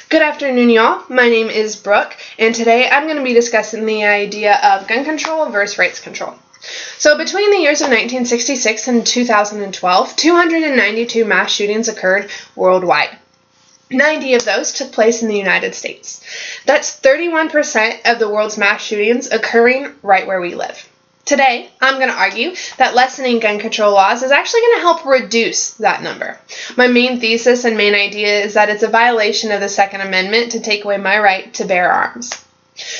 Good afternoon, y'all. My name is Brooke, and today I'm going to be discussing the idea of gun control versus rights control. So between the years of 1966 and 2012, 292 mass shootings occurred worldwide. 90 of those took place in the United States. That's 31% of the world's mass shootings occurring right where we live. Today, I'm going to argue that lessening gun control laws is actually going to help reduce that number. My main thesis and main idea is that it's a violation of the Second Amendment to take away my right to bear arms.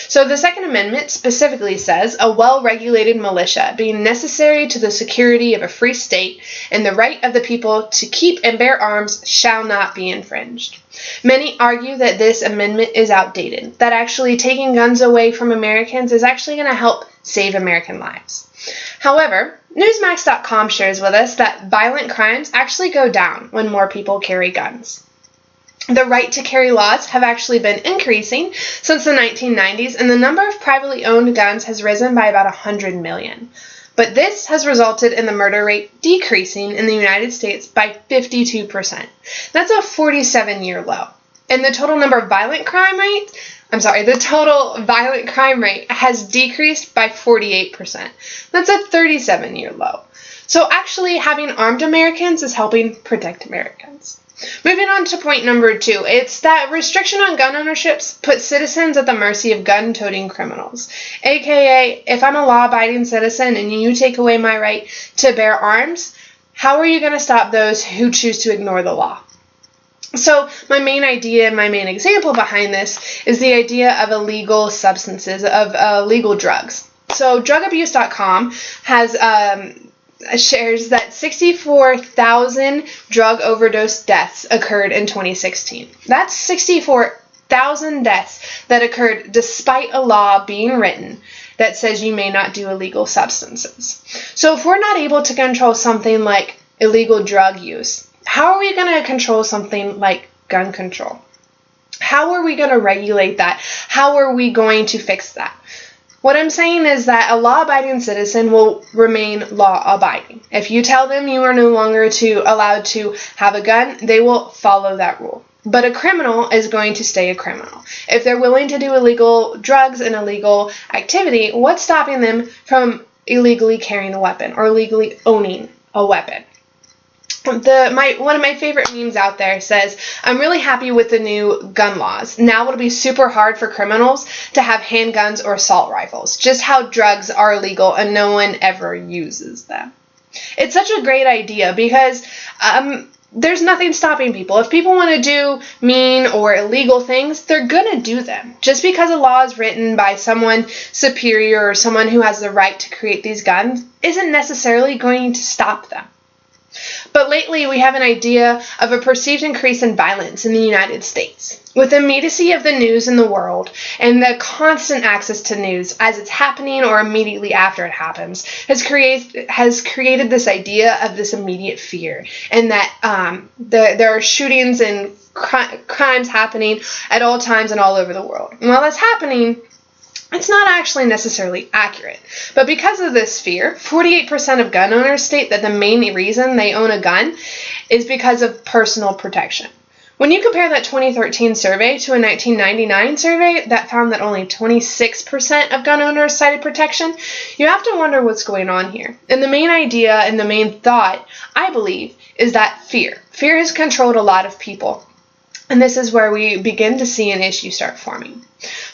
So the Second Amendment specifically says a well-regulated militia being necessary to the security of a free state and the right of the people to keep and bear arms shall not be infringed. Many argue that this amendment is outdated, that actually taking guns away from Americans is actually going to help save American lives. However, Newsmax.com shares with us that violent crimes actually go down when more people carry guns. The right to carry laws have actually been increasing since the 1990s, and the number of privately owned guns has risen by about 100 million. But this has resulted in the murder rate decreasing in the United States by 52%. That's a 47-year low. And the total violent crime rate has decreased by 48%. That's a 37-year low. So actually having armed Americans is helping protect Americans. Moving on to point number 2, it's that restriction on gun ownership puts citizens at the mercy of gun-toting criminals. AKA, if I'm a law-abiding citizen and you take away my right to bear arms, how are you going to stop those who choose to ignore the law? So my main idea and my main example behind this is the idea of illegal substances, of illegal drugs. So drugabuse.com has shares that 64,000 drug overdose deaths occurred in 2016. That's 64,000 deaths that occurred despite a law being written that says you may not do illegal substances. So if we're not able to control something like illegal drug use, how are we going to control something like gun control? How are we going to regulate that? How are we going to fix that? What I'm saying is that a law-abiding citizen will remain law-abiding. If you tell them you are no longer allowed to have a gun, they will follow that rule. But a criminal is going to stay a criminal. If they're willing to do illegal drugs and illegal activity, what's stopping them from illegally carrying a weapon or illegally owning a weapon? One of my favorite memes out there says, I'm really happy with the new gun laws. Now it'll be super hard for criminals to have handguns or assault rifles. Just how drugs are illegal and no one ever uses them. It's such a great idea because there's nothing stopping people. If people want to do mean or illegal things, they're going to do them. Just because a law is written by someone superior or someone who has the right to create these guns isn't necessarily going to stop them. But lately, we have an idea of a perceived increase in violence in the United States. With the immediacy of the news in the world and the constant access to news as it's happening or immediately after it happens has created this idea of this immediate fear, and that there are shootings and crimes happening at all times and all over the world. And while that's happening, it's not actually necessarily accurate. But because of this fear, 48% of gun owners state that the main reason they own a gun is because of personal protection. When you compare that 2013 survey to a 1999 survey that found that only 26% of gun owners cited protection, you have to wonder what's going on here. And the main idea and the main thought, I believe, is that fear. Fear has controlled a lot of people. And this is where we begin to see an issue start forming.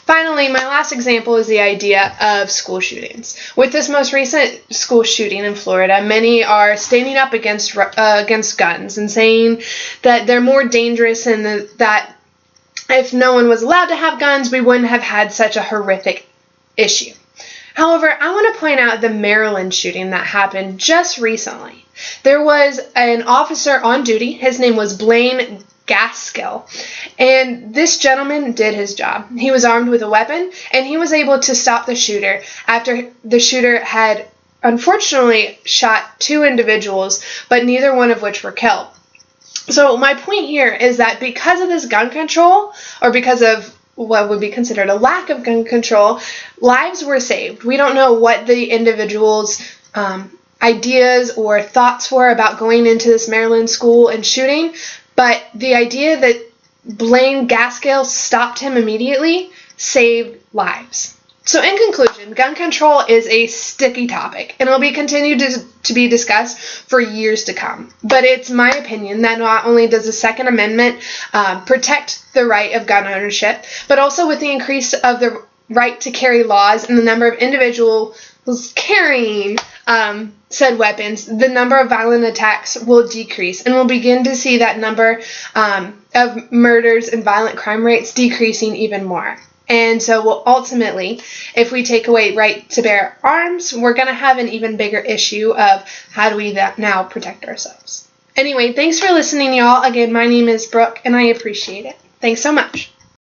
Finally, my last example is the idea of school shootings. With this most recent school shooting in Florida, many are standing up against guns and saying that they're more dangerous and that if no one was allowed to have guns, we wouldn't have had such a horrific issue. However, I want to point out the Maryland shooting that happened just recently. There was an officer on duty. His name was Blaine Gaskill, and this gentleman did his job. He was armed with a weapon, and he was able to stop the shooter after the shooter had unfortunately shot 2 individuals, but neither one of which were killed. So my point here is that because of this gun control, or because of what would be considered a lack of gun control, lives were saved. We don't know what the individual's ideas or thoughts were about going into this Maryland school and shooting, but the idea that Blaine Gaskill stopped him immediately saved lives. So in conclusion, gun control is a sticky topic and will be continued to be discussed for years to come. But it's my opinion that not only does the Second Amendment protect the right of gun ownership, but also with the increase of the right to carry laws and the number of individuals carrying said weapons, the number of violent attacks will decrease, and we'll begin to see that number of murders and violent crime rates decreasing even more. And so we'll ultimately, if we take away right to bear arms, we're going to have an even bigger issue of how do we now protect ourselves. Anyway, thanks for listening, y'all. Again, my name is Brooke, and I appreciate it. Thanks so much.